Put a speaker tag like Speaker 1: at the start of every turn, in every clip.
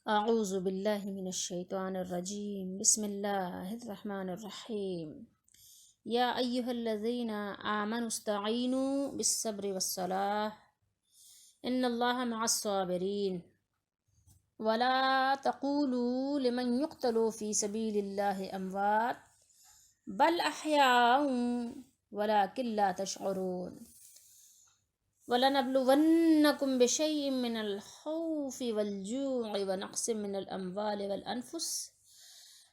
Speaker 1: اعوذ باللہ من الشیطان الرجیم بسم اللہ الرحمن الرحیم یا ایہا الذین آمنوا استعینوا بالصبر والصلاۃ ان اللہ مع الصابرین ولا تقولوا لمن يقتل في سبيل الله اموات بل احیاء ولكن لا تشعرون وَلَنَبْلُوَنَّكُمْ بِشَيْءٍ مِّنَ الْخَوْفِ وَالْجُوعِ وَنَقْصٍ مِّنَ الْأَمْوَالِ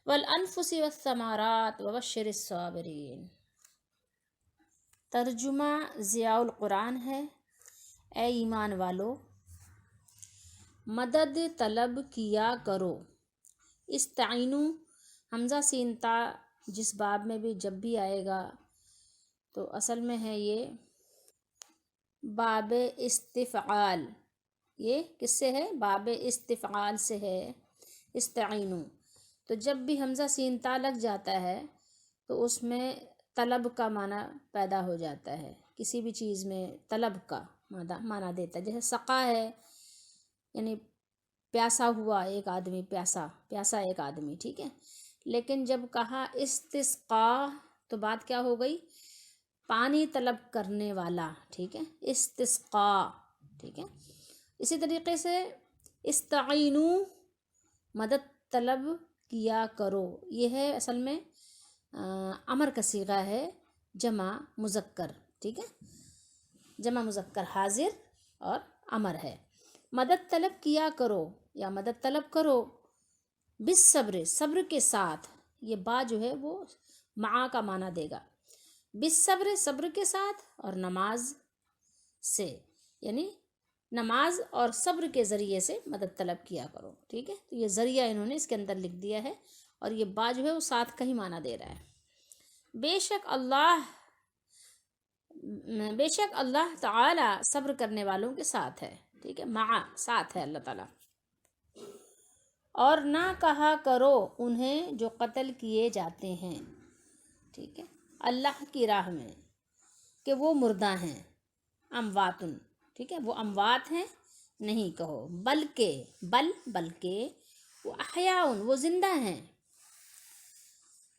Speaker 1: وَالْأَنفُسِ وَالثَّمَرَاتِ وَبَشِّرِ الصَّابِرِينَ۔ ترجمہ ضیاء القرآن ہے۔ اے ایمان والو، مدد طلب کیا کرو۔ استعینوا، حمزہ سین تا جس باب میں بھی جب بھی آئے گا تو اصل میں ہے یہ باب استفعال، یہ کس سے ہے؟ باب استفعال سے ہے استعینوا۔ تو جب بھی حمزہ سین تا لگ جاتا ہے تو اس میں طلب کا معنی پیدا ہو جاتا ہے، کسی بھی چیز میں طلب کا معنی دیتا ہے۔ جیسے سقا ہے یعنی پیاسا ہوا ایک آدمی، پیاسا ایک آدمی، ٹھیک ہے۔ لیکن جب کہا استسقا تو بات کیا ہو گئی؟ پانی طلب کرنے والا، ٹھیک ہے، استسقا، ٹھیک ہے۔ اسی طریقے سے استعینوا، مدد طلب کیا کرو، یہ ہے اصل میں امر کا صیغہ ہے، جمع مذکر، ٹھیک ہے، جمع مذکر حاضر اور امر ہے۔ مدد طلب کیا کرو یا مدد طلب کرو بالصبر، صبر کے ساتھ، یہ با جو ہے وہ مع کا معنی دے گا، بالصبر، صبر کے ساتھ، اور نماز سے، یعنی نماز اور صبر کے ذریعے سے مدد طلب کیا کرو، ٹھیک ہے۔ تو یہ ذریعہ انہوں نے اس کے اندر لکھ دیا ہے اور یہ با جو ہے وہ ساتھ کا ہی معنی دے رہا ہے۔ بے شک اللہ تعالی صبر کرنے والوں کے ساتھ ہے، ٹھیک ہے، مع ساتھ ہے اللہ تعالیٰ۔ اور نہ کہا کرو انہیں جو قتل کیے جاتے ہیں، ٹھیک ہے، اللہ کی راہ میں، کہ وہ مردہ ہیں، امواتن، ٹھیک ہے، وہ اموات ہیں، نہیں کہو، بلکہ وہ احیاء، وہ زندہ ہیں،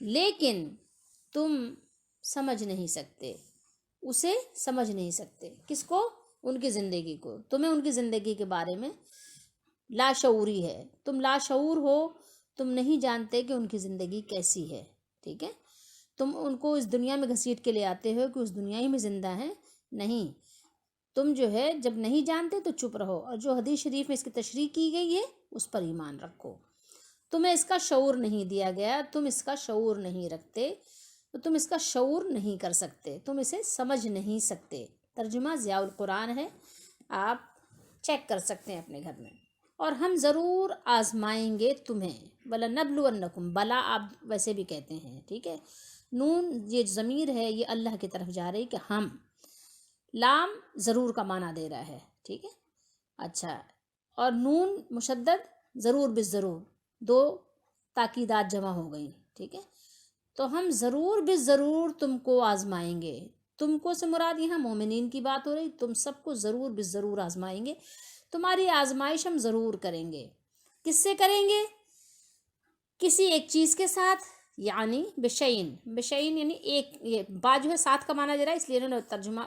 Speaker 1: لیکن تم سمجھ نہیں سکتے، اسے سمجھ نہیں سکتے، کس کو؟ ان کی زندگی کو، تمہیں ان کی زندگی کے بارے میں لاشعوری ہے، تم لاشعور ہو، تم نہیں جانتے کہ ان کی زندگی کیسی ہے، ٹھیک ہے۔ تم ان کو اس دنیا میں گھسیٹ کے لے آتے ہو کہ اس دنیا ہی میں زندہ ہیں، نہیں، تم جو ہے جب نہیں جانتے تو چپ رہو، اور جو حدیث شریف میں اس کی تشریح کی گئی ہے اس پر ایمان رکھو۔ تمہیں اس کا شعور نہیں دیا گیا، تم اس کا شعور نہیں رکھتے تو تم اس کا شعور نہیں کر سکتے، تم اسے سمجھ نہیں سکتے۔ ترجمہ ضیاء القرآن ہے، آپ چیک کر سکتے ہیں اپنے گھر میں۔ اور ہم ضرور آزمائیں گے تمہیں، وَلَنَبْلُوَنَّكُمْ، بلا آپ ویسے بھی کہتے ہیں، ٹھیک ہے، نون یہ ضمیر ہے یہ اللہ کی طرف جا رہی کہ ہم، لام ضرور کا معنی دے رہا ہے، ٹھیک ہے، اچھا، اور نون مشدد، ضرور بالضرور، دو تاکیدات جمع ہو گئیں، ٹھیک ہے۔ تو ہم ضرور بالضرور تم کو آزمائیں گے، تم کو سے مراد یہاں مومنین کی بات ہو رہی، تم سب کو ضرور بالضرور آزمائیں گے، تمہاری آزمائش ہم ضرور کریں گے۔ کس سے کریں گے؟ کسی ایک چیز کے ساتھ، یعنی بشعین یعنی ایک، یہ با جو ہے ساتھ کا معنی دے رہا ہے، اس لیے انہوں نے ترجمہ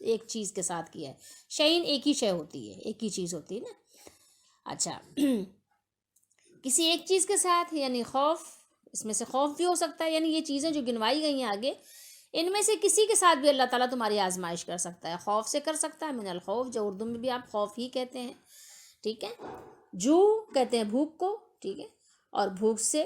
Speaker 1: ایک چیز کے ساتھ کیا ہے۔ شعین ایک ہی شے ہوتی ہے، ایک ہی چیز ہوتی ہے نا، اچھا، کسی ایک چیز کے ساتھ، یعنی خوف، اس میں سے خوف بھی ہو سکتا ہے، یعنی یہ چیزیں جو گنوائی گئی ہیں آگے، ان میں سے کسی کے ساتھ بھی اللہ تعالیٰ تمہاری آزمائش کر سکتا ہے۔ خوف سے کر سکتا ہے، من الخوف، جو اردو میں بھی آپ خوف ہی کہتے ہیں، ٹھیک ہے، جو کہتے ہیں بھوک کو، ٹھیک ہے، اور بھوک سے،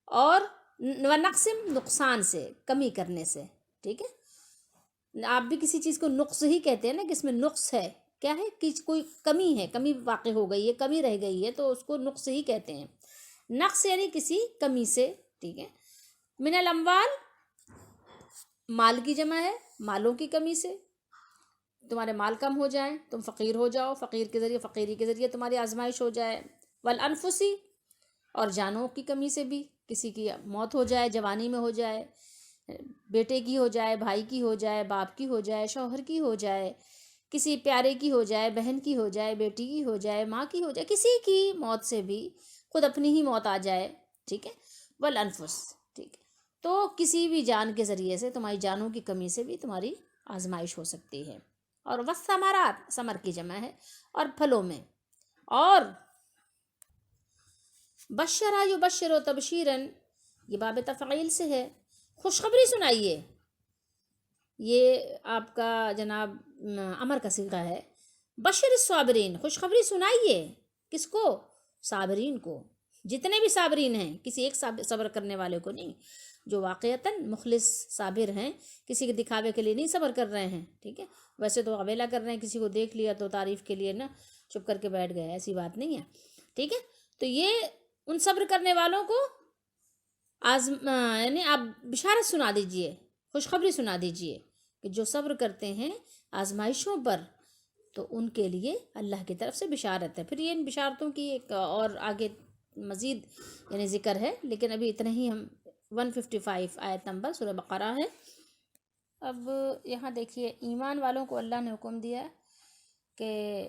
Speaker 1: اور نقصم، نقصان سے، کمی کرنے سے، ٹھیک ہے، آپ بھی کسی چیز کو نقص ہی کہتے ہیں نا، کہ اس میں نقص ہے، کیا ہے کہ کوئی کمی ہے، کمی واقع ہو گئی ہے، کمی رہ گئی ہے تو اس کو نقص ہی کہتے ہیں۔ نقص یعنی کسی کمی سے، ٹھیک ہے، من الاموال، مال کی جمع ہے، مالوں کی کمی سے، تمہارے مال کم ہو جائیں، تم فقیر ہو جاؤ، فقیری کے ذریعے تمہاری آزمائش ہو جائے، والانفسی، اور جانوں کی کمی سے بھی، کسی کی موت ہو جائے، جوانی میں ہو جائے، بیٹے کی ہو جائے، بھائی کی ہو جائے، باپ کی ہو جائے، شوہر کی ہو جائے، کسی پیارے کی ہو جائے، بہن کی ہو جائے، بیٹی کی ہو جائے، ماں کی ہو جائے، کسی کی موت سے بھی، خود اپنی ہی موت آ جائے، ٹھیک ہے، والانفس، ٹھیک ہے، تو کسی بھی جان کے ذریعے سے، تمہاری جانوں کی کمی سے بھی تمہاری آزمائش ہو سکتی ہے. اور والثمرات، ثمر کی جمع ہے، اور پھلوں میں. اور بشرا یبشر تبشیرن، یہ باب تفعیل سے ہے، خوشخبری سنائیے. یہ آپ کا جناب امر کا صیغہ ہے. بشر الصابرین، خوشخبری سنائیے. کس کو؟ صابرین کو، جتنے بھی صابرین ہیں، کسی ایک صبر کرنے والے کو نہیں، جو واقعتاً مخلص صابر ہیں، کسی کے دکھاوے کے لیے نہیں صبر کر رہے ہیں. ٹھیک ہے، ویسے تو اویلا کر رہے ہیں، کسی کو دیکھ لیا تو تعریف کے لیے نا چپ کر کے بیٹھ گئے، ایسی بات نہیں ہے. ٹھیک ہے، تو یہ ان صبر کرنے والوں کو یعنی آپ بشارت سنا دیجئے، خوشخبری سنا دیجئے کہ جو صبر کرتے ہیں آزمائشوں پر، تو ان کے لیے اللہ کی طرف سے بشارت ہے. پھر یہ ان بشارتوں کی ایک اور آگے مزید یعنی ذکر ہے، لیکن ابھی اتنے ہی ہم 155 آیت نمبر سورہ بقرہ ہے. اب یہاں دیکھیے، ایمان والوں کو اللہ نے حکم دیا کہ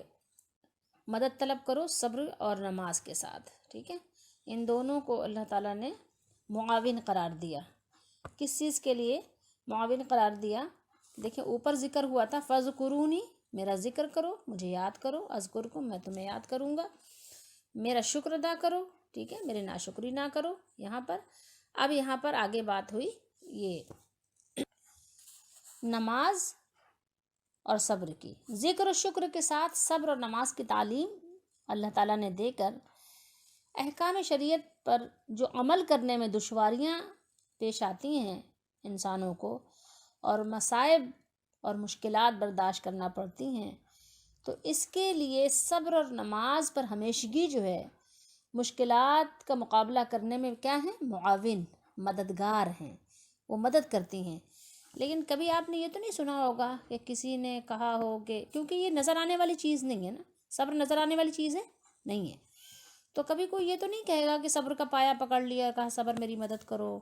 Speaker 1: مدد طلب کرو صبر اور نماز کے ساتھ. ٹھیک ہے، ان دونوں کو اللہ تعالیٰ نے معاون قرار دیا. کس چیز کے لیے معاون قرار دیا؟ دیکھیں، اوپر ذکر ہوا تھا فَاذْکُرُونِی، میرا ذکر کرو، مجھے یاد کرو، اذکرکم، میں تمہیں یاد کروں گا، میرا شکر ادا کرو، ٹھیک ہے، میرے ناشکری نہ کرو. یہاں پر اب یہاں پر آگے بات ہوئی یہ نماز اور صبر کی. ذکر و شکر کے ساتھ صبر اور نماز کی تعلیم اللہ تعالیٰ نے دے کر احکام شریعت پر جو عمل کرنے میں دشواریاں پیش آتی ہیں انسانوں کو، اور مصائب اور مشکلات برداشت کرنا پڑتی ہیں، تو اس کے لیے صبر اور نماز پر ہمیشگی جو ہے مشکلات کا مقابلہ کرنے میں کیا ہیں؟ معاون، مددگار ہیں، وہ مدد کرتی ہیں. لیکن کبھی آپ نے یہ تو نہیں سنا ہوگا کہ کسی نے کہا ہو کہ، کیونکہ یہ نظر آنے والی چیز نہیں ہے نا، صبر نظر آنے والی چیز ہے نہیں ہے، تو کبھی کوئی یہ تو نہیں کہے گا کہ صبر کا پایا پکڑ لیا، کہا صبر میری مدد کرو،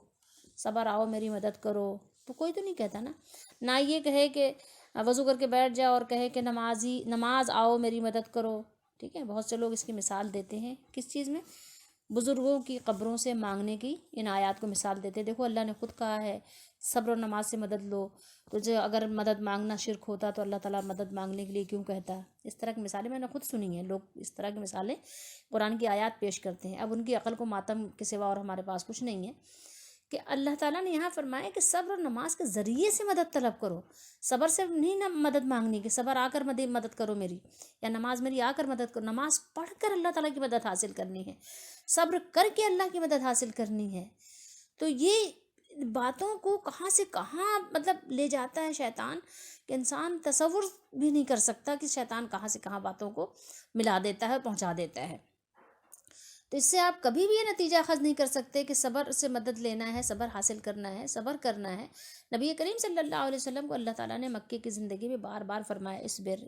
Speaker 1: صبر آؤ میری مدد کرو، تو کوئی تو نہیں کہتا نا. نہ یہ کہے کہ وضو کر کے بیٹھ جاؤ اور کہے کہ نماز آؤ میری مدد کرو. ٹھیک ہے، بہت سے لوگ اس کی مثال دیتے ہیں کس چیز میں؟ بزرگوں کی قبروں سے مانگنے کی ان آیات کو مثال دیتے. دیکھو اللہ نے خود کہا ہے صبر و نماز سے مدد لو، تو جو اگر مدد مانگنا شرک ہوتا تو اللہ تعالیٰ مدد مانگنے کے لیے کیوں کہتا؟ اس طرح کی مثالیں میں نے خود سنی ہیں. لوگ اس طرح کی مثالیں قرآن کی آیات پیش کرتے ہیں. اب ان کی عقل کو ماتم کے سوا اور ہمارے پاس کچھ نہیں ہے کہ اللہ تعالیٰ نے یہاں فرمایا کہ صبر اور نماز کے ذریعے سے مدد طلب کرو. صبر سے نہیں مدد مانگنی کہ صبر آ کر مدد کرو میری، یا نماز میری آ کر مدد کرو. نماز پڑھ کر اللہ تعالیٰ کی مدد حاصل کرنی ہے، صبر کر کے اللہ کی مدد حاصل کرنی ہے. تو یہ باتوں کو کہاں سے کہاں مطلب لے جاتا ہے شیطان کہ انسان تصور بھی نہیں کر سکتا کہ شیطان کہاں سے کہاں باتوں کو ملا دیتا ہے، پہنچا دیتا ہے. تو اس سے آپ کبھی بھی یہ نتیجہ اخذ نہیں کر سکتے کہ صبر سے مدد لینا ہے، صبر حاصل کرنا ہے، صبر کرنا ہے. نبی کریم صلی اللہ علیہ وسلم کو اللہ تعالیٰ نے مکے کی زندگی میں بار بار فرمایا اصبر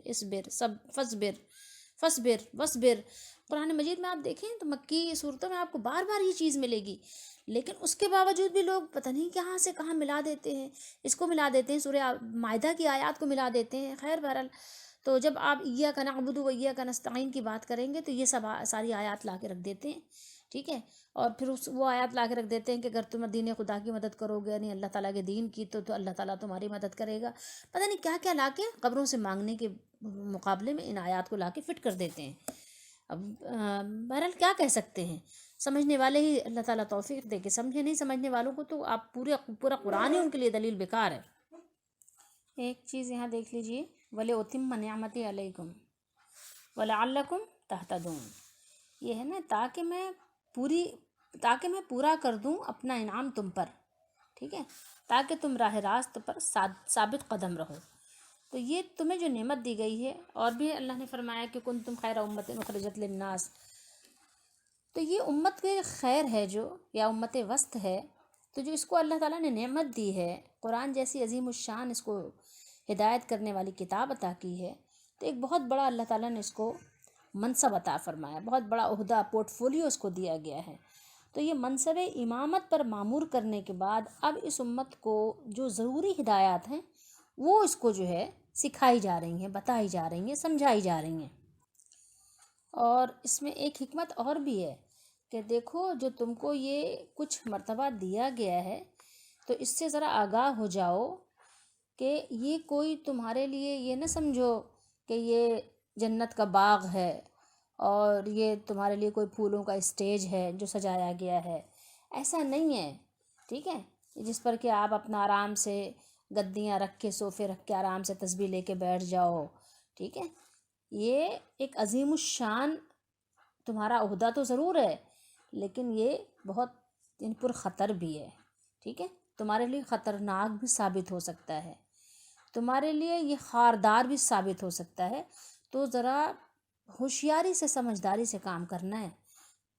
Speaker 1: فصبر وصبر. قرآن مجید میں آپ دیکھیں تو مکی صورتوں میں آپ کو بار بار یہ چیز ملے گی، لیکن اس کے باوجود بھی لوگ پتہ نہیں کہاں سے کہاں ملا دیتے ہیں، اس کو ملا دیتے ہیں، سورہ مائدہ کی آیات کو ملا دیتے ہیں. خیر بہرحال، تو جب آپ ایاک نعبد و ایاک نستعین کی بات کریں گے تو یہ سب ساری آیات لا کے رکھ دیتے ہیں. ٹھیک ہے، اور پھر وہ آیات لا کے رکھ دیتے ہیں کہ اگر تم دین خدا کی مدد کرو گے، یعنی اللہ تعالیٰ کے دین کی، تو اللہ تعالیٰ تمہاری مدد کرے گا. پتہ نہیں کیا کیا لا کے قبروں سے مانگنے کے مقابلے میں ان آیات کو لا کے فٹ کر دیتے ہیں. اب بہرحال کیا کہہ سکتے ہیں، سمجھنے والے ہی اللہ تعالیٰ توفیق دے کہ سمجھے، نہیں سمجھنے والوں کو تو آپ پورا قرآن ہی ان کے لیے دلیل بیکار ہے. ایک چیز یہاں دیکھ لیجئے، وَلِأُتِمَّ نِعْمَتِي عَلَيْكُمْ وَلَعَلَّكُمْ تَهْتَدُونَ. یہ ہے نا تاکہ میں پورا کر دوں اپنا انعام تم پر. ٹھیک ہے، تاکہ تم راہ راست پر ثابت قدم رہو. تو یہ تمہیں جو نعمت دی گئی ہے، اور بھی اللہ نے فرمایا کہ کنتم خیر امت اخرجت للناس، تو یہ امت کے خیر ہے جو، یا امت وسط ہے، تو جو اس کو اللہ تعالیٰ نے نعمت دی ہے، قرآن جیسی عظیم الشان اس کو ہدایت کرنے والی کتاب عطا کی ہے، تو ایک بہت بڑا اللہ تعالیٰ نے اس کو منصب عطا فرمایا، بہت بڑا عہدہ، پورٹ فولیو اس کو دیا گیا ہے. تو یہ منصب امامت پر معمور کرنے کے بعد اب اس امت کو جو ضروری ہدایات ہیں وہ اس کو جو ہے سکھائی جا رہی ہیں، بتائی جا رہی ہیں، سمجھائی جا رہی ہیں۔ اور اس میں ایک حکمت اور بھی ہے کہ دیکھو جو تم کو یہ کچھ مرتبہ دیا گیا ہے تو اس سے ذرا آگاہ ہو جاؤ کہ یہ کوئی تمہارے لیے یہ نہ سمجھو کہ یہ جنت کا باغ ہے اور یہ تمہارے لیے کوئی پھولوں کا اسٹیج ہے جو سجایا گیا ہے، ایسا نہیں ہے، ٹھیک ہے، جس پر کہ آپ اپنا آرام سے گدیاں رکھ کے صوفے رکھ کے آرام سے تسبیح لے کے بیٹھ جاؤ، ٹھیک ہے۔ یہ ایک عظیم الشان تمہارا عہدہ تو ضرور ہے، لیکن یہ بہت پر خطر بھی ہے، ٹھیک ہے، تمہارے لیے خطرناک بھی ثابت ہو سکتا ہے، تمہارے لیے یہ خاردار بھی ثابت ہو سکتا ہے، تو ذرا ہوشیاری سے سمجھداری سے کام کرنا ہے،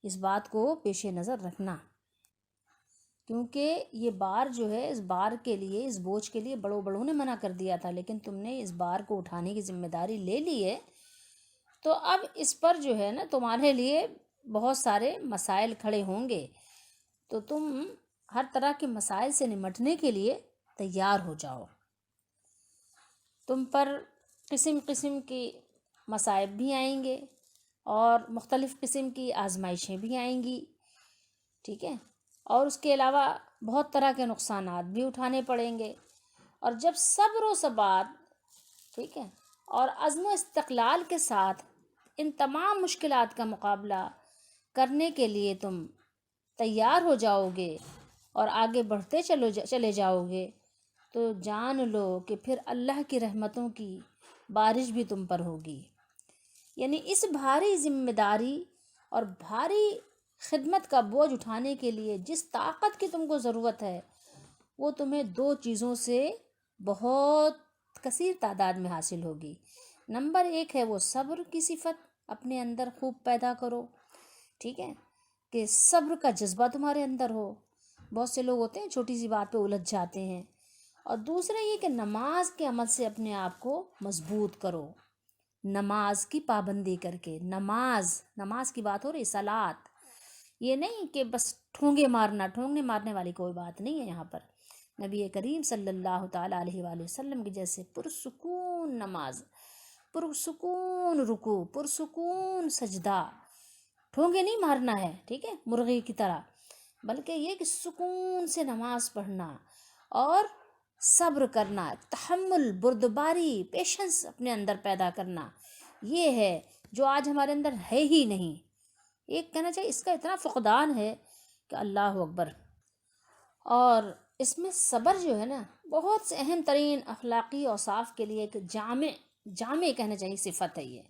Speaker 1: اس بات کو پیش نظر رکھنا، کیونکہ یہ بار جو ہے اس بار کے لیے، اس بوجھ کے لیے بڑوں نے منع کر دیا تھا، لیکن تم نے اس بار کو اٹھانے کی ذمہ داری لے لی ہے، تو اب اس پر جو ہے نا تمہارے لیے بہت سارے مسائل کھڑے ہوں گے، تو تم ہر طرح کے مسائل سے نمٹنے کے لیے تیار ہو جاؤ۔ تم پر قسم قسم کی مصائب بھی آئیں گے اور مختلف قسم کی آزمائشیں بھی آئیں گی، ٹھیک ہے، اور اس کے علاوہ بہت طرح کے نقصانات بھی اٹھانے پڑیں گے، اور جب صبر و ثبات، ٹھیک ہے، اور عزم و استقلال کے ساتھ ان تمام مشکلات کا مقابلہ کرنے کے لیے تم تیار ہو جاؤ گے اور آگے بڑھتے چلے جاؤ گے، تو جان لو کہ پھر اللہ کی رحمتوں کی بارش بھی تم پر ہوگی۔ یعنی اس بھاری ذمہ داری اور بھاری خدمت کا بوجھ اٹھانے کے لیے جس طاقت کی تم کو ضرورت ہے وہ تمہیں دو چیزوں سے بہت کثیر تعداد میں حاصل ہوگی۔ نمبر ایک ہے وہ صبر کی صفت اپنے اندر خوب پیدا کرو، ٹھیک ہے، کہ صبر کا جذبہ تمہارے اندر ہو۔ بہت سے لوگ ہوتے ہیں چھوٹی سی بات پہ الجھ جاتے ہیں۔ اور دوسرا یہ کہ نماز کے عمل سے اپنے آپ کو مضبوط کرو، نماز کی پابندی کر کے، نماز کی بات ہو رہی، صلات، یہ نہیں کہ بس ٹھونگنے مارنے والی کوئی بات نہیں ہے یہاں پر۔ نبی کریم صلی اللہ تعالیٰ علیہ وآلہ وسلم کی جیسے پرسکون نماز، پرسکون رکوع، پرسکون سجدہ، ٹھونگے نہیں مارنا ہے، ٹھیک ہے، مرغی کی طرح، بلکہ یہ کہ سکون سے نماز پڑھنا اور صبر کرنا، تحمل، بردباری، پیشنس اپنے اندر پیدا کرنا، یہ ہے جو آج ہمارے اندر ہے ہی نہیں۔ ایک کہنا چاہیے اس کا اتنا فقدان ہے کہ اللہ اکبر۔ اور اس میں صبر جو ہے نا بہت سے اہم ترین اخلاقی اوصاف کے لیے ایک جامع کہنا چاہیے صفت ہے یہ،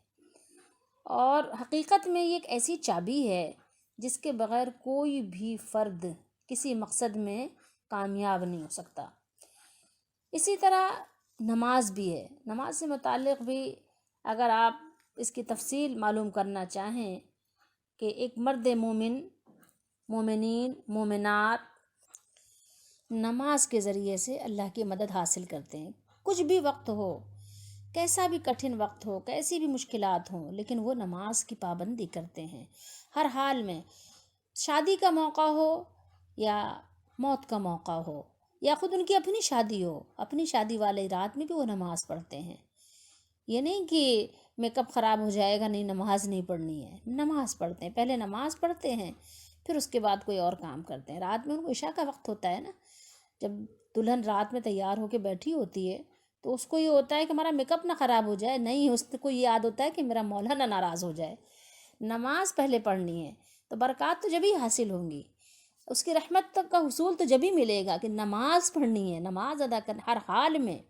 Speaker 1: اور حقیقت میں یہ ایک ایسی چابی ہے جس کے بغیر کوئی بھی فرد کسی مقصد میں کامیاب نہیں ہو سکتا۔ اسی طرح نماز بھی ہے، نماز سے متعلق بھی اگر آپ اس کی تفصیل معلوم کرنا چاہیں کہ ایک مرد مومن، مومنین، مومنات نماز کے ذریعے سے اللہ کی مدد حاصل کرتے ہیں، کچھ بھی وقت ہو، کیسا بھی کٹھن وقت ہو، کیسی بھی مشکلات ہوں، لیکن وہ نماز کی پابندی کرتے ہیں ہر حال میں، شادی کا موقع ہو یا موت کا موقع ہو یا خود ان کی اپنی شادی ہو، اپنی شادی والے رات میں بھی وہ نماز پڑھتے ہیں۔ یہ نہیں کہ میک اپ خراب ہو جائے گا، نہیں نماز نہیں پڑھنی ہے، نماز پڑھتے ہیں، پہلے نماز پڑھتے ہیں پھر اس کے بعد کوئی اور کام کرتے ہیں۔ رات میں ان کو عشاء کا وقت ہوتا ہے نا، جب دلہن رات میں تیار ہو کے بیٹھی ہوتی ہے تو اس کو یہ ہوتا ہے کہ ہمارا میک اپ نہ خراب ہو جائے، نہیں، اس کو یہ یاد ہوتا ہے کہ میرا مولا نہ ناراض ہو جائے، نماز پہلے پڑھنی ہے، تو برکات تو جبھی حاصل ہوں گی، اس کی رحمت تک کا حصول تو جبھی ملے گا کہ نماز پڑھنی ہے، نماز ادا کرنا ہر حال میں۔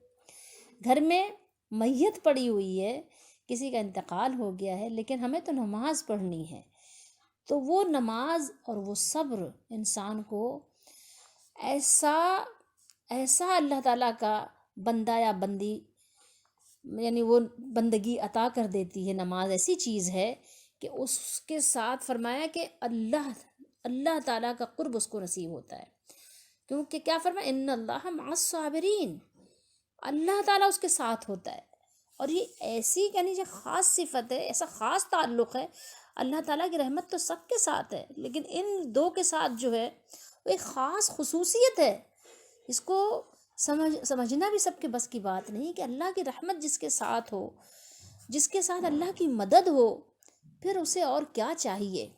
Speaker 1: گھر میں میت پڑی ہوئی ہے، کسی کا انتقال ہو گیا ہے، لیکن ہمیں تو نماز پڑھنی ہے، تو وہ نماز اور وہ صبر انسان کو ایسا اللہ تعالیٰ کا بندہ یا بندی، یعنی وہ بندگی عطا کر دیتی ہے۔ نماز ایسی چیز ہے کہ اس کے ساتھ فرمایا کہ اللہ تعالیٰ کا قرب اس کو نصیب ہوتا ہے، کیونکہ کیا فرمایا، ان اللہ مع الصابرین، اللہ تعالیٰ اس کے ساتھ ہوتا ہے، اور یہ ایسی یعنی جو خاص صفت ہے، ایسا خاص تعلق ہے، اللہ تعالیٰ کی رحمت تو سب کے ساتھ ہے، لیکن ان دو کے ساتھ جو ہے وہ ایک خاص خصوصیت ہے، اس کو سمجھنا بھی سب کے بس کی بات نہیں کہ اللہ کی رحمت جس کے ساتھ ہو، جس کے ساتھ اللہ کی مدد ہو، پھر اسے اور کیا چاہیے۔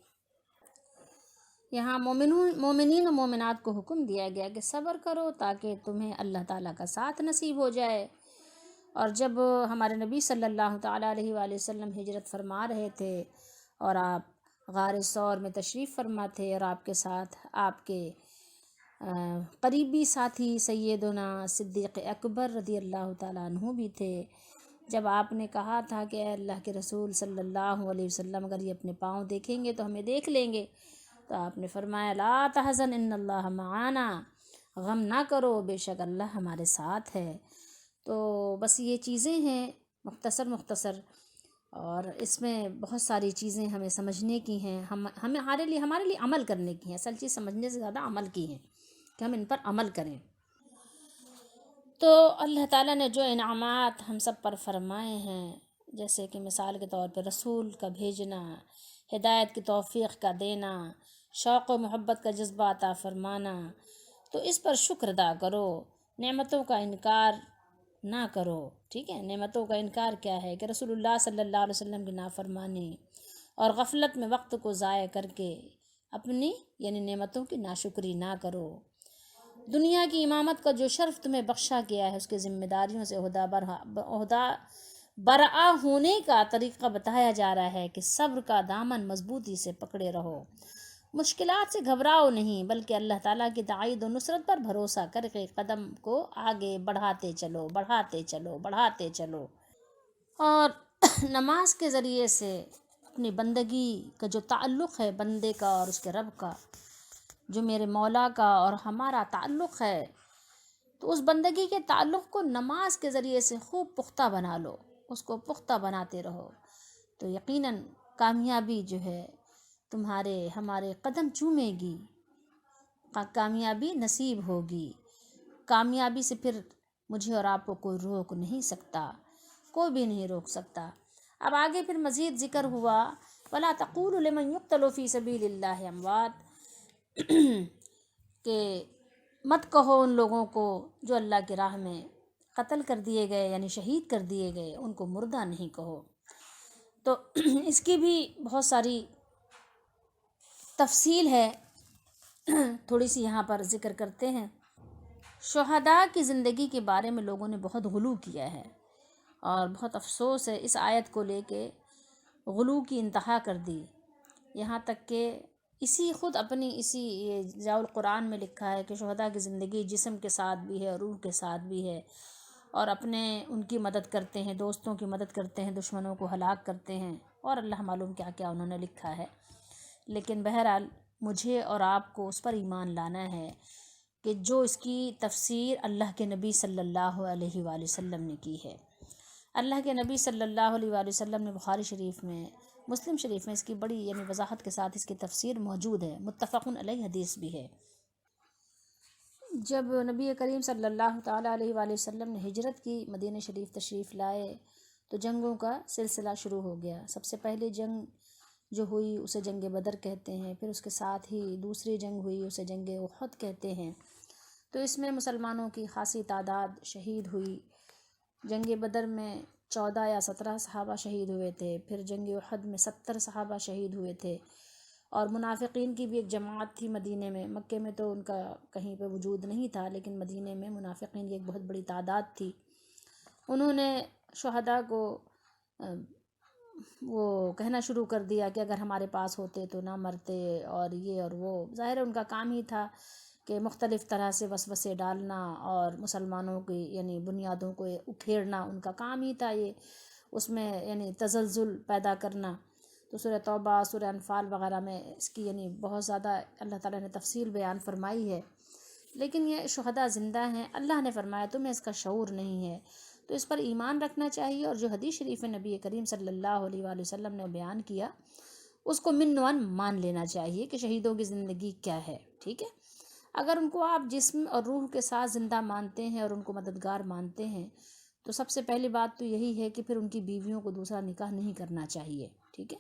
Speaker 1: یہاں مومنین و مومنات کو حکم دیا گیا کہ صبر کرو تاکہ تمہیں اللہ تعالیٰ کا ساتھ نصیب ہو جائے۔ اور جب ہمارے نبی صلی اللہ تعالیٰ علیہ وآلہ وسلم ہجرت فرما رہے تھے اور آپ غار ثور میں تشریف فرما تھے، اور آپ کے ساتھ آپ کے قریبی ساتھی سیدنا صدیق اکبر رضی اللہ تعالیٰ عنہ بھی تھے، جب آپ نے کہا تھا کہ اے اللہ کے رسول صلی اللہ علیہ وسلم اگر یہ اپنے پاؤں دیکھیں گے تو ہمیں دیکھ لیں گے، تو آپ نے فرمایا لا تحزن ان اللہ معانا، غم نہ کرو بے شک اللہ ہمارے ساتھ ہے۔ تو بس یہ چیزیں ہیں مختصر، اور اس میں بہت ساری چیزیں ہمیں سمجھنے کی ہیں، ہمارے لیے عمل کرنے کی ہیں۔ اصل چیز سمجھنے سے زیادہ عمل کی ہیں کہ ہم ان پر عمل کریں۔ تو اللہ تعالیٰ نے جو انعامات ہم سب پر فرمائے ہیں، جیسے کہ مثال کے طور پہ رسول کا بھیجنا، ہدایت کی توفیق کا دینا، شوق و محبت کا جذبہ عطا فرمانا، تو اس پر شکر ادا کرو، نعمتوں کا انکار نہ کرو۔ ٹھیک ہے، نعمتوں کا انکار کیا ہے کہ رسول اللہ صلی اللہ علیہ وسلم کی نافرمانی اور غفلت میں وقت کو ضائع کر کے اپنی نعمتوں کی ناشکری نہ کرو۔ دنیا کی امامت کا جو شرف تمہیں بخشا گیا ہے، اس کے ذمہ داریوں سے عہدہ برآ ہونے کا طریقہ بتایا جا رہا ہے کہ صبر کا دامن مضبوطی سے پکڑے رہو، مشکلات سے گھبراؤ نہیں بلکہ اللہ تعالیٰ کی تائید و نصرت پر بھروسہ کر کے قدم کو آگے بڑھاتے چلو۔ اور نماز کے ذریعے سے اپنی بندگی کا جو تعلق ہے بندے کا اور اس کے رب کا، جو میرے مولا کا اور ہمارا تعلق ہے، تو اس بندگی کے تعلق کو نماز کے ذریعے سے خوب پختہ بنا لو، اس کو پختہ بناتے رہو، تو یقیناً کامیابی جو ہے ہمارے قدم چومے گی، کامیابی نصیب ہوگی۔ کامیابی سے پھر مجھے اور آپ کو کوئی روک نہیں سکتا، کوئی بھی نہیں روک سکتا۔ اب آگے پھر مزید ذکر ہوا وَلَا تَقُولُوا لِمَنْ يُقْتَلُ فِي سَبِيلِ اللَّهِ أَمْوَاتٌ، کہ مت کہو ان لوگوں کو جو اللہ کی راہ میں قتل کر دیے گئے، شہید کر دیے گئے، ان کو مردہ نہیں کہو۔ تو اس کی بھی بہت ساری تفصیل ہے، تھوڑی سی یہاں پر ذکر کرتے ہیں۔ شہداء کی زندگی کے بارے میں لوگوں نے بہت غلو کیا ہے، اور بہت افسوس ہے اس آیت کو لے کے غلو کی انتہا کر دی، یہاں تک کہ اسی ضیاء القرآن میں لکھا ہے کہ شہداء کی زندگی جسم کے ساتھ بھی ہے، روح کے ساتھ بھی ہے، اور ان کی مدد کرتے ہیں، دوستوں کی مدد کرتے ہیں، دشمنوں کو ہلاک کرتے ہیں، اور اللہ معلوم کیا کیا انہوں نے لکھا ہے۔ لیکن بہرحال مجھے اور آپ کو اس پر ایمان لانا ہے کہ جو اس کی تفسیر اللہ کے نبی صلی اللہ علیہ وآلہ وسلم نے کی ہے۔ اللہ کے نبی صلی اللہ علیہ وآلہ وسلم نے بخاری شریف میں، مسلم شریف میں اس کی بڑی وضاحت کے ساتھ اس کی تفسیر موجود ہے، متفق علیہ حدیث بھی ہے۔ جب نبی کریم صلی اللہ تعالیٰ علیہ وآلہ وسلم نے ہجرت کی، مدینہ شریف تشریف لائے، تو جنگوں کا سلسلہ شروع ہو گیا۔ سب سے پہلے جنگ جو ہوئی اسے جنگ بدر کہتے ہیں، پھر اس کے ساتھ ہی دوسری جنگ ہوئی اسے جنگ احد کہتے ہیں۔ تو اس میں مسلمانوں کی خاصی تعداد شہید ہوئی۔ جنگ بدر میں 14 یا 17 صحابہ شہید ہوئے تھے، پھر جنگ احد میں 70 صحابہ شہید ہوئے تھے، اور منافقین کی بھی ایک جماعت تھی مدینے میں، مکے میں تو ان کا کہیں پہ وجود نہیں تھا، لیکن مدینے میں منافقین کی ایک بہت بڑی تعداد تھی۔ انہوں نے شہداء کو وہ کہنا شروع کر دیا کہ اگر ہمارے پاس ہوتے تو نہ مرتے، اور یہ اور وہ، ظاہر ہے ان کا کام ہی تھا کہ مختلف طرح سے وسوسے ڈالنا اور مسلمانوں کی بنیادوں کو اکھیڑنا، ان کا کام ہی تھا یہ، اس میں تزلزل پیدا کرنا۔ تو سورہ توبہ، سورہ انفال وغیرہ میں اس کی بہت زیادہ اللہ تعالیٰ نے تفصیل بیان فرمائی ہے۔ لیکن یہ شہداء زندہ ہیں، اللہ نے فرمایا تمہیں اس کا شعور نہیں ہے، تو اس پر ایمان رکھنا چاہیے، اور جو حدیث شریف نبی کریم صلی اللہ علیہ وآلہ وسلم نے بیان کیا اس کو من و عن مان لینا چاہیے کہ شہیدوں کی زندگی کیا ہے۔ ٹھیک ہے، اگر ان کو آپ جسم اور روح کے ساتھ زندہ مانتے ہیں اور ان کو مددگار مانتے ہیں، تو سب سے پہلی بات تو یہی ہے کہ پھر ان کی بیویوں کو دوسرا نکاح نہیں کرنا چاہیے۔ ٹھیک ہے،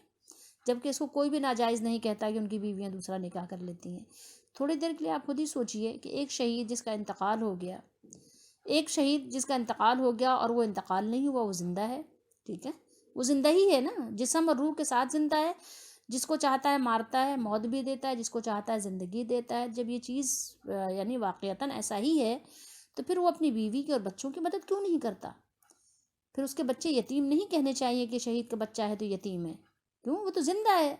Speaker 1: جبکہ اس کو کوئی بھی ناجائز نہیں کہتا کہ ان کی بیویاں دوسرا نکاح کر لیتی ہیں۔ تھوڑی دیر کے لیے آپ خود ہی سوچئے کہ ایک شہید جس کا انتقال ہو گیا، ایک شہید جس کا انتقال ہو گیا اور وہ انتقال نہیں ہوا، وہ زندہ ہے، ٹھیک ہے، وہ زندہ ہی ہے نا، جسم اور روح کے ساتھ زندہ ہے، جس کو چاہتا ہے مارتا ہے، موت بھی دیتا ہے، جس کو چاہتا ہے زندگی دیتا ہے۔ جب یہ چیز یعنی واقعتاً ایسا ہی ہے تو پھر وہ اپنی بیوی کی اور بچوں کی مدد کیوں نہیں کرتا؟ پھر اس کے بچے یتیم نہیں کہنے چاہیے کہ شہید کا بچہ ہے تو یتیم ہے، کیوں؟ وہ تو زندہ ہے۔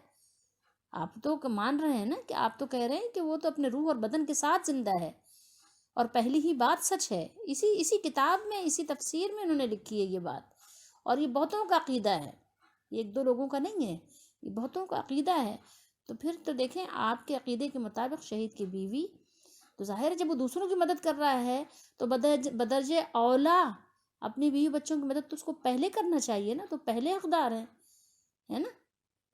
Speaker 1: آپ تو مان رہے ہیں نا کہ آپ تو کہہ رہے ہیں کہ وہ تو اپنے روح اور بدن کے ساتھ زندہ ہے، اور پہلی ہی بات سچ ہے، اسی کتاب میں، اسی تفسیر میں انہوں نے لکھی ہے یہ بات، اور یہ بہتوں کا عقیدہ ہے، یہ ایک دو لوگوں کا نہیں ہے، یہ بہتوں کا عقیدہ ہے۔ تو پھر تو دیکھیں آپ کے عقیدے کے مطابق شہید کی بیوی تو ظاہر ہے جب وہ دوسروں کی مدد کر رہا ہے تو بدرجہ اولا اپنی بیوی بچوں کی مدد تو اس کو پہلے کرنا چاہیے نا، تو پہلے حقدار ہیں، ہے نا،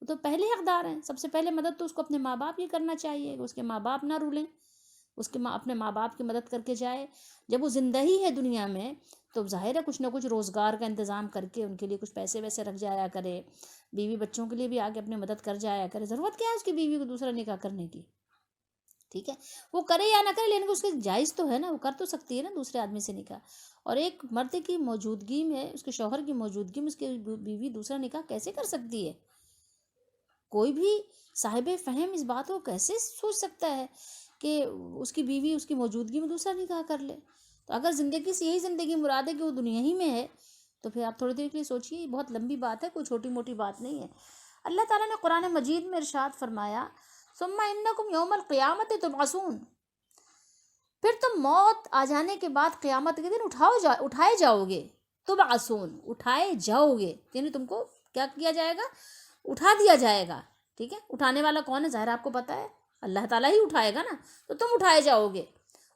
Speaker 1: وہ تو پہلے حقدار ہیں، سب سے پہلے مدد تو اس کو اپنے ماں باپ ہی کرنا چاہیے، کہ اس کے ماں باپ نہ رولیں، اس کے اپنے ماں باپ کی مدد کر کے جائے۔ جب وہ زندہ ہی ہے دنیا میں تو ظاہر ہے کچھ نہ کچھ روزگار کا انتظام کر کے ان کے لیے کچھ پیسے ویسے رکھ جایا کرے، بیوی بچوں کے لیے بھی آگے اپنی مدد کر جایا کرے۔ ضرورت کیا ہے اس کی بیوی کو دوسرا نکاح کرنے کی؟ ٹھیک ہے، وہ کرے یا نہ کرے لیکن اس کے جائز تو ہے نا، وہ کر تو سکتی ہے نا دوسرے آدمی سے نکاح۔ اور ایک مرد کی موجودگی میں، اس کے شوہر کی موجودگی میں اس کی بیوی دوسرا نکاح کیسے کر سکتی ہے؟ کوئی بھی صاحب فہم اس بات کو کیسے سوچ سکتا ہے کہ اس کی بیوی اس کی موجودگی میں دوسرا نکاح کر لے؟ تو اگر زندگی سے یہی زندگی مراد ہے کہ وہ دنیا ہی میں ہے تو پھر آپ تھوڑی دیر کے لیے سوچیے، بہت لمبی بات ہے، کوئی چھوٹی موٹی بات نہیں ہے۔ اللہ تعالیٰ نے قرآن مجید میں ارشاد فرمایا ثم انکم یوم القیامت تبعثون، پھر تم موت آ جانے کے بعد قیامت کے دن اٹھائے جاؤ گے، تبعثون، اٹھائے جاؤ گے، یعنی تم کو کیا کیا جائے گا؟ اٹھا دیا جائے گا، ٹھیک ہے۔ اٹھانے والا کون ہے؟ ظاہر آپ کو پتہ ہے اللہ تعالیٰ ہی اٹھائے گا نا، تو تم اٹھائے جاؤ گے۔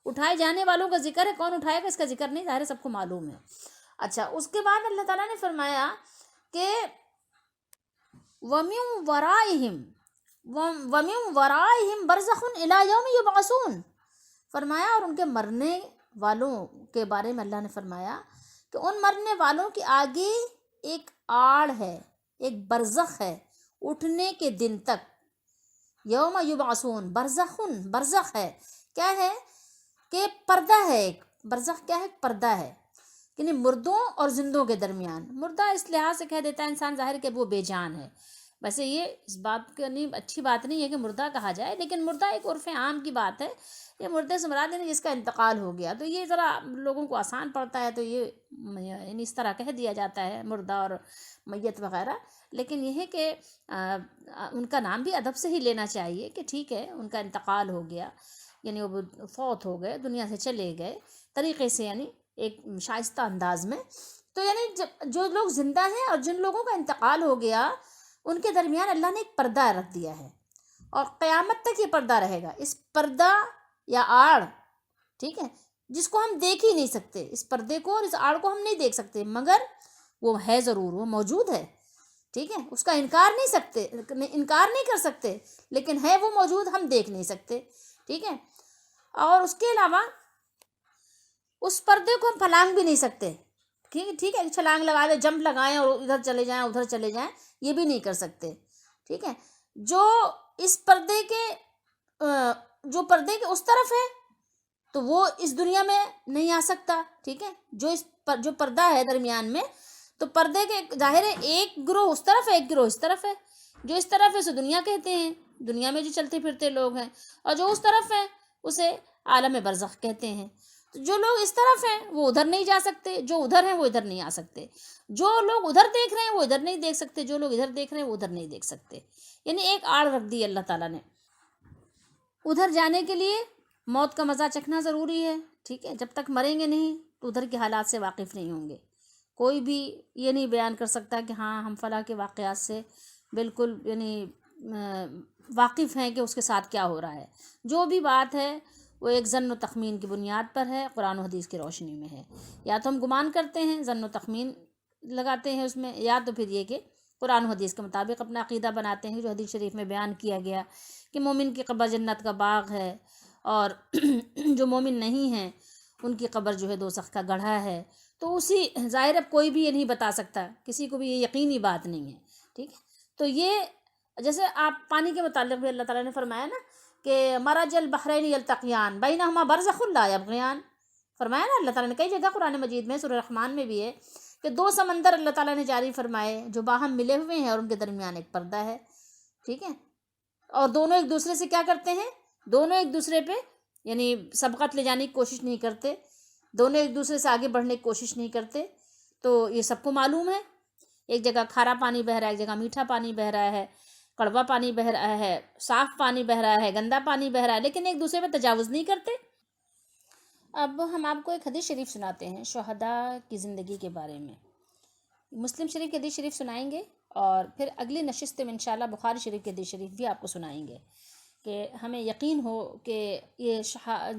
Speaker 1: اٹھائے جانے والوں کا ذکر ہے، کون اٹھائے گا اس کا ذکر نہیں، ظاہر ہے سب کو معلوم ہے۔ اچھا، اس کے بعد اللہ تعالیٰ نے فرمایا کہ وَمِن وَرَائِهِمْ بَرْزَخٌ إِلَى يَوْمِ يُبْعَثُونَ، فرمایا اور ان کے مرنے والوں کے بارے میں اللہ نے فرمایا کہ ان مرنے والوں کے آگے ایک آڑ ہے، ایک برزخ ہے، اٹھنے کے دن تک۔ یوم یبعثون، برزخن، برزخ ہے، کیا ہے کہ پردہ ہے، ایک برزخ کیا ہے؟ پردہ ہے، یعنی مردوں اور زندوں کے درمیان۔ مردہ اس لحاظ سے کہہ دیتا ہے انسان ظاہر کہ وہ بے جان ہے، ویسے یہ اس بات کا نہیں، اچھی بات نہیں ہے کہ مردہ کہا جائے، لیکن مردہ ایک عرف عام کی بات ہے، یہ مردے سے مراد ہے جس کا انتقال ہو گیا، تو یہ ذرا لوگوں کو آسان پڑتا ہے تو یہ یعنی اس طرح کہہ دیا جاتا ہے مردہ اور میت وغیرہ، لیکن یہ ہے کہ ان کا نام بھی ادب سے ہی لینا چاہیے کہ ٹھیک ہے ان کا انتقال ہو گیا، یعنی وہ فوت ہو گئے، دنیا سے چلے گئے طریقے سے، یعنی ایک شائستہ انداز میں۔ تو یعنی جو لوگ زندہ ہیں اور جن لوگوں کا انتقال ہو گیا ان کے درمیان اللہ نے ایک پردہ رکھ دیا ہے، اور قیامت تک یہ پردہ رہے گا۔ اس پردہ یا آڑ، ٹھیک ہے، جس کو ہم دیکھ ہی نہیں سکتے، اس پردے کو اور اس آڑ کو ہم نہیں دیکھ سکتے، مگر وہ ہے ضرور، وہ موجود ہے، ٹھیک ہے، اس کا انکار نہیں کر سکتے، لیکن ہے وہ موجود، ہم دیکھ نہیں سکتے، ٹھیک ہے۔ اور اس کے علاوہ اس پردے کو ہم پھلانگ بھی نہیں سکتے، ٹھیک ہے، چھلانگ لگا دیں، جمپ لگائیں اور ادھر چلے جائیں ادھر چلے جائیں، یہ بھی نہیں کر سکتے، ٹھیک ہے۔ جو اس پردے کے اس طرف ہے تو وہ اس دنیا میں نہیں آ سکتا، ٹھیک ہے، جو پردہ ہے درمیان میں، تو پردے کے ظاہر ہے ایک گروہ اس طرف ہے، ایک گروہ اس طرف ہے، جو اس طرف ہے اسے دنیا کہتے ہیں، دنیا میں جو چلتے پھرتے لوگ ہیں، اور جو اس طرف ہے اسے عالم برزخ کہتے ہیں۔ جو لوگ اس طرف ہیں وہ ادھر نہیں جا سکتے، جو ادھر ہیں وہ ادھر نہیں آ سکتے، جو لوگ ادھر دیکھ رہے ہیں وہ ادھر نہیں دیکھ سکتے، جو لوگ ادھر دیکھ رہے ہیں وہ ادھر نہیں دیکھ سکتے، یعنی ایک آڑ رکھ دی اللہ تعالیٰ نے۔ ادھر جانے کے لیے موت کا مزہ چکھنا ضروری ہے، ٹھیک ہے، جب تک مریں گے نہیں تو ادھر کے حالات سے واقف نہیں ہوں گے، کوئی بھی یہ نہیں بیان کر سکتا کہ ہاں ہم فلاں کے واقعات سے بالکل یعنی واقف ہیں کہ اس کے ساتھ کیا ہو رہا ہے۔ جو بھی بات ہے وہ ایک ظن و تخمین کی بنیاد پر ہے، قرآن و حدیث کی روشنی میں ہے، یا تو ہم گمان کرتے ہیں، ظن و تخمین لگاتے ہیں اس میں، یا تو پھر یہ کہ قرآن و حدیث کے مطابق اپنا عقیدہ بناتے ہیں، جو حدیث شریف میں بیان کیا گیا کہ مومن کی قبر جنت کا باغ ہے، اور جو مومن نہیں ہیں ان کی قبر جو ہے دوزخ کا گڑھا ہے۔ تو اسی ظاہر اب کوئی بھی یہ نہیں بتا سکتا، کسی کو بھی یہ یقینی بات نہیں ہے، ٹھیک ہے۔ تو یہ جیسے آپ پانی کے متعلق بھی اللہ تعالیٰ نے فرمایا نا کہ مرج البحرین یلتقیان بینہما برزخ لا یبغیان، فرمایا نا اللہ تعالیٰ نے کئی جگہ قرآن مجید میں، سورہ رحمان میں بھی ہے کہ 2 سمندر اللہ تعالیٰ نے جاری فرمائے جو باہم ملے ہوئے ہیں اور ان کے درمیان ایک پردہ ہے، ٹھیک ہے، اور دونوں ایک دوسرے سے کیا کرتے ہیں، دونوں ایک دوسرے پہ یعنی سبقت لے جانے کی کوشش نہیں کرتے، دونوں ایک دوسرے سے آگے بڑھنے کی کوشش نہیں کرتے. تو یہ سب کو معلوم ہے، ایک جگہ کھارا پانی بہہ رہا ہے، ایک جگہ میٹھا پانی بہہ رہا ہے، کڑوا پانی بہہ رہا ہے، صاف پانی بہہ رہا ہے، گندا پانی بہہ رہا ہے، لیکن ایک دوسرے پہ تجاوز نہیں کرتے. اب ہم آپ کو ایک حدیث شریف سناتے ہیں شہداء کی زندگی کے بارے میں. مسلم شریف کی حدیث شریف سنائیں گے اور پھر اگلی نشست میں انشاءاللہ بخاری شریف کی حدیث شریف بھی آپ کو سنائیں گے کہ ہمیں یقین ہو کہ یہ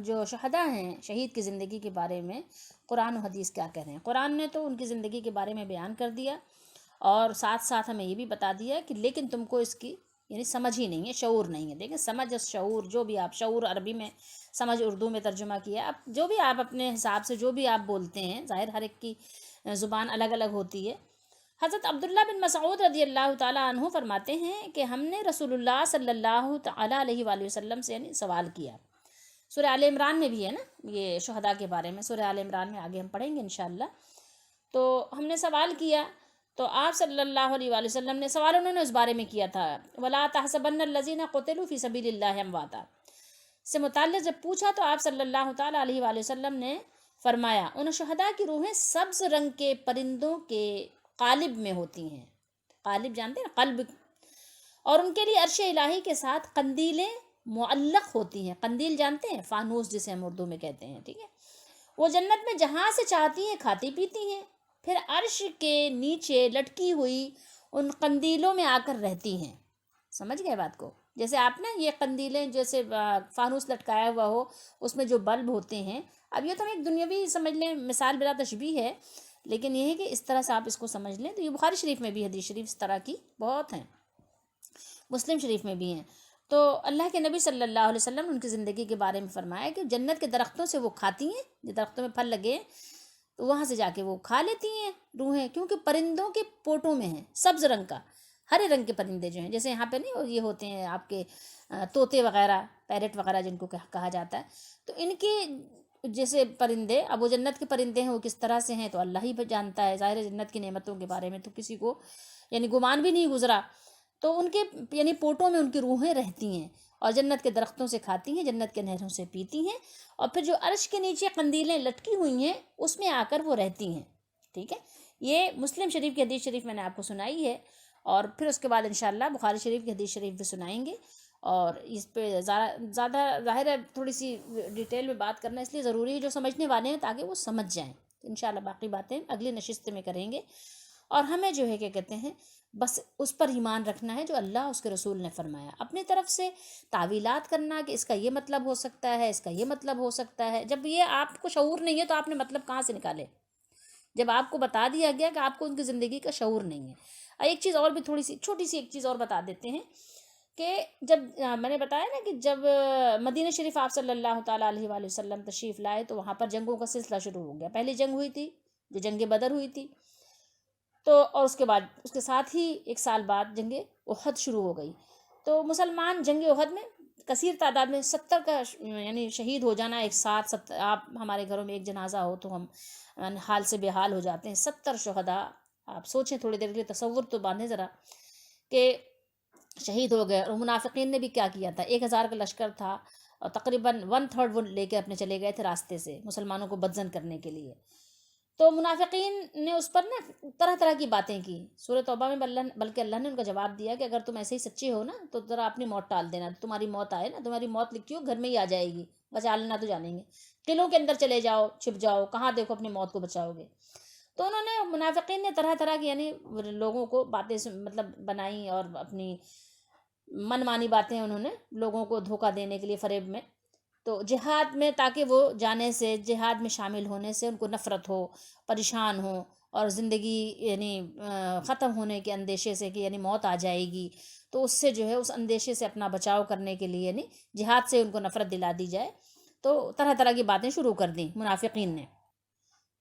Speaker 1: جو شہداء ہیں شہید کی زندگی کے بارے میں قرآن و حدیث کیا کہہ رہے ہیں. قرآن نے تو ان کی زندگی کے بارے میں بیان کر دیا اور ساتھ ساتھ ہمیں یہ بھی بتا دیا کہ لیکن تم کو اس کی یعنی سمجھ ہی نہیں ہے، شعور نہیں ہے. دیکھیں سمجھ اور شعور، جو بھی آپ شعور عربی میں، سمجھ اردو میں ترجمہ کیا، اب جو بھی آپ اپنے حساب سے جو بھی آپ بولتے ہیں، ظاہر ہر ایک کی زبان الگ الگ ہوتی ہے. حضرت عبداللہ بن مسعود رضی اللہ تعالیٰ عنہ فرماتے ہیں کہ ہم نے رسول اللہ صلی اللہ تعالیٰ علیہ وآلہ وسلم سے یعنی سوال کیا. سورہ آل عمران میں بھی ہے نا یہ شہداء کے بارے میں، سورہ آل عمران میں آگے ہم پڑھیں گے انشاءاللہ. تو ہم نے سوال کیا تو آپ صلی اللہ علیہ وآلہ وسلم نے سوال انہوں نے اس بارے میں کیا تھا، وَلَا تَحْسَبَنَّ الَّذِينَ قُتِلُوا فِي سَبِيلِ اللَّهِ أَمْوَاتًا سے متعلق جب پوچھا تو آپ صلی اللہ تعالیٰ علیہ وآلہ وسلم نے فرمایا ان شہداء کی روحیں سبز رنگ کے پرندوں کے قالب میں ہوتی ہیں. قالب جانتے ہیں قلب، اور ان کے لیے عرش الہی کے ساتھ قندیلیں معلق ہوتی ہیں. قندیل جانتے ہیں، فانوس جسے ہم اردو میں کہتے ہیں، ٹھیک ہے. وہ جنت میں جہاں سے چاہتی ہیں کھاتی پیتی ہیں، پھر عرش کے نیچے لٹکی ہوئی ان قندیلوں میں آ کر رہتی ہیں. سمجھ گئے بات کو؟ جیسے آپ نے یہ قندیلیں جیسے فانوس لٹکایا ہوا ہو اس میں جو بلب ہوتے ہیں، اب یہ تو ہم ایک دنیاوی سمجھ لیں، مثال بلا تشبیہ ہے، لیکن یہ ہے کہ اس طرح سے آپ اس کو سمجھ لیں. تو یہ بخاری شریف میں بھی حدیث شریف اس طرح کی بہت ہیں، مسلم شریف میں بھی ہیں. تو اللہ کے نبی صلی اللہ علیہ وسلم نے ان کی زندگی کے بارے میں فرمایا کہ جنت کے درختوں سے وہ کھاتی ہیں، جو درختوں میں پھل لگے تو وہاں سے جا کے وہ کھا لیتی ہیں روحیں، کیونکہ پرندوں کے پوٹوں میں ہیں سبز رنگ کا، ہرے رنگ کے پرندے جو ہیں، جیسے یہاں پہ نہیں یہ ہوتے ہیں آپ کے طوطے وغیرہ، پیرٹ وغیرہ جن کو کہا جاتا ہے، تو ان کے جیسے پرندے، اب وہ جنت کے پرندے ہیں وہ کس طرح سے ہیں تو اللہ ہی جانتا ہے. ظاہر جنت کی نعمتوں کے بارے میں تو کسی کو یعنی گمان بھی نہیں گزرا. تو ان کے یعنی پوٹوں میں ان کی روحیں رہتی ہیں اور جنت کے درختوں سے کھاتی ہیں، جنت کے نہروں سے پیتی ہیں، اور پھر جو عرش کے نیچے قندیلیں لٹکی ہوئی ہیں اس میں آ کر وہ رہتی ہیں. ٹھیک ہے، یہ مسلم شریف کی حدیث شریف میں نے آپ کو سنائی ہے، اور پھر اس کے بعد انشاءاللہ بخاری شریف کی حدیث شریف بھی سنائیں گے. اور اس پہ زیادہ ظاہر ہے تھوڑی سی ڈیٹیل میں بات کرنا اس لیے ضروری ہے جو سمجھنے والے ہیں تاکہ وہ سمجھ جائیں. انشاءاللہ باقی باتیں اگلی نشست میں کریں گے. اور ہمیں جو ہے کیا کہتے ہیں بس اس پر ایمان رکھنا ہے جو اللہ اس کے رسول نے فرمایا. اپنی طرف سے تعویلات کرنا کہ اس کا یہ مطلب ہو سکتا ہے، اس کا یہ مطلب ہو سکتا ہے، جب یہ آپ کو شعور نہیں ہے تو آپ نے مطلب کہاں سے نکالے؟ جب آپ کو بتا دیا گیا کہ آپ کو ان کی زندگی کا شعور نہیں ہے. ایک چیز اور بھی تھوڑی سی چھوٹی سی ایک چیز اور بتا دیتے ہیں کہ جب میں نے بتایا نا کہ جب مدینہ شریف آپ صلی اللہ تعالیٰ علیہ وآلہ وسلم تشریف لائے تو وہاں پر جنگوں کا سلسلہ شروع ہو گیا. پہلی جنگ ہوئی تھی جو جنگ بدر ہوئی تھی، تو اور اس کے بعد اس کے ساتھ ہی ایک سال بعد جنگ احد شروع ہو گئی. تو مسلمان جنگ احد میں کثیر تعداد میں 70 کا یعنی شہید ہو جانا ایک ساتھ. آپ ہمارے گھروں میں ایک جنازہ ہو تو ہم حال سے بے حال ہو جاتے ہیں. 70 شہداء، آپ سوچیں تھوڑی دیر کے لیے، تصور تو باندھیں ذرا کہ شہید ہو گئے. اور منافقین نے بھی کیا کیا تھا، 1000 کا لشکر تھا اور تقریباً 1/3 وہ لے کے اپنے چلے گئے تھے راستے سے مسلمانوں کو بدزن کرنے کے لیے. تو منافقین نے اس پر نا طرح طرح کی باتیں کی. سورہ توبہ میں بلکہ اللہ نے ان کا جواب دیا کہ اگر تم ایسے ہی سچے ہو نا تو ذرا اپنی موت ٹال دینا. تمہاری موت آئے نا، تمہاری موت لکھی ہو گھر میں ہی آ جائے گی، بچا لینا تو جانیں گے. قلعوں کے اندر چلے جاؤ، چھپ جاؤ، کہاں دیکھو اپنی موت کو بچاؤ گے. تو انہوں نے منافقین نے طرح طرح کی یعنی لوگوں کو باتیں مطلب بنائی اور اپنی من مانی باتیں انہوں نے لوگوں کو دھوکہ دینے کے لیے فریب میں. تو جہاد میں تاکہ وہ جانے سے، جہاد میں شامل ہونے سے ان کو نفرت ہو، پریشان ہو، اور زندگی یعنی ختم ہونے کے اندیشے سے کہ یعنی موت آ جائے گی، تو اس سے جو ہے اس اندیشے سے اپنا بچاؤ کرنے کے لیے یعنی جہاد سے ان کو نفرت دلا دی جائے. تو طرح طرح کی باتیں شروع کر دیں منافقین نے.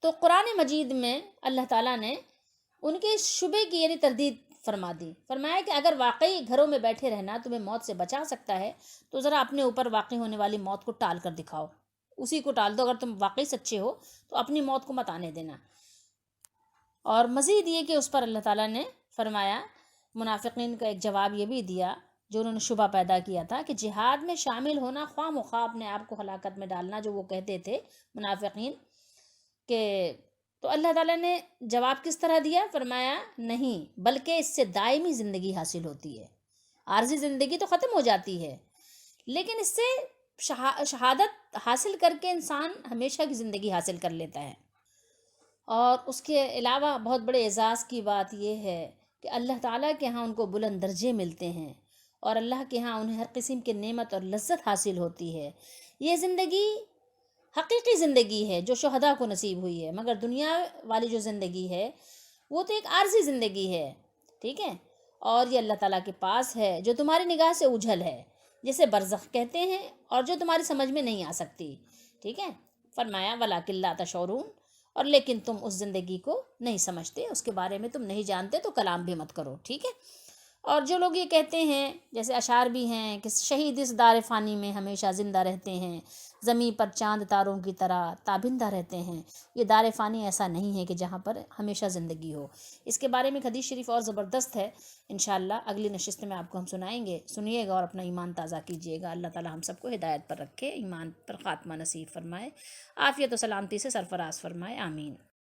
Speaker 1: تو قرآن مجید میں اللہ تعالیٰ نے ان کے شبے کی یعنی تردید فرما دی. فرمایا کہ اگر واقعی گھروں میں بیٹھے رہنا تمہیں موت سے بچا سکتا ہے تو ذرا اپنے اوپر واقع ہونے والی موت کو ٹال کر دکھاؤ. اسی کو ٹال دو. اگر تم واقعی سچے ہو تو اپنی موت کو مت آنے دینا. اور مزید یہ کہ اس پر اللہ تعالیٰ نے فرمایا، منافقین کا ایک جواب یہ بھی دیا جو انہوں نے شبہ پیدا کیا تھا کہ جہاد میں شامل ہونا خواہ مخواہ اپنے آپ کو ہلاکت میں ڈالنا، جو وہ کہتے تھے منافقین کہ، تو اللہ تعالیٰ نے جواب کس طرح دیا؟ فرمایا نہیں، بلکہ اس سے دائمی زندگی حاصل ہوتی ہے. عارضی زندگی تو ختم ہو جاتی ہے، لیکن اس سے شہادت حاصل کر کے انسان ہمیشہ کی زندگی حاصل کر لیتا ہے. اور اس کے علاوہ بہت بڑے اعزاز کی بات یہ ہے کہ اللہ تعالیٰ کے ہاں ان کو بلند درجے ملتے ہیں، اور اللہ کے ہاں انہیں ہر قسم کی نعمت اور لذت حاصل ہوتی ہے. یہ زندگی حقیقی زندگی ہے جو شہداء کو نصیب ہوئی ہے، مگر دنیا والی جو زندگی ہے وہ تو ایک عارضی زندگی ہے. ٹھیک ہے، اور یہ اللہ تعالیٰ کے پاس ہے جو تمہاری نگاہ سے اوجھل ہے، جسے برزخ کہتے ہیں، اور جو تمہاری سمجھ میں نہیں آ سکتی. ٹھیک ہے، فرمایا وَلَٰكِن لَا تَشْعُرُونَ، اور لیکن تم اس زندگی کو نہیں سمجھتے، اس کے بارے میں تم نہیں جانتے، تو کلام بھی مت کرو. ٹھیک ہے. اور جو لوگ یہ کہتے ہیں، جیسے اشعار بھی ہیں کہ شہید اس دار فانی میں ہمیشہ زندہ رہتے ہیں، زمیں پر چاند تاروں کی طرح تابندہ رہتے ہیں. یہ دار فانی ایسا نہیں ہے کہ جہاں پر ہمیشہ زندگی ہو. اس کے بارے میں ایک حدیث شریف اور زبردست ہے، انشاءاللہ اگلی نشست میں آپ کو ہم سنائیں گے. سنیے گا اور اپنا ایمان تازہ کیجیے گا. اللہ تعالی ہم سب کو ہدایت پر رکھے، ایمان پر خاتمہ نصیب فرمائے، عافیت و سلامتی سے سرفراز فرمائے. آمین.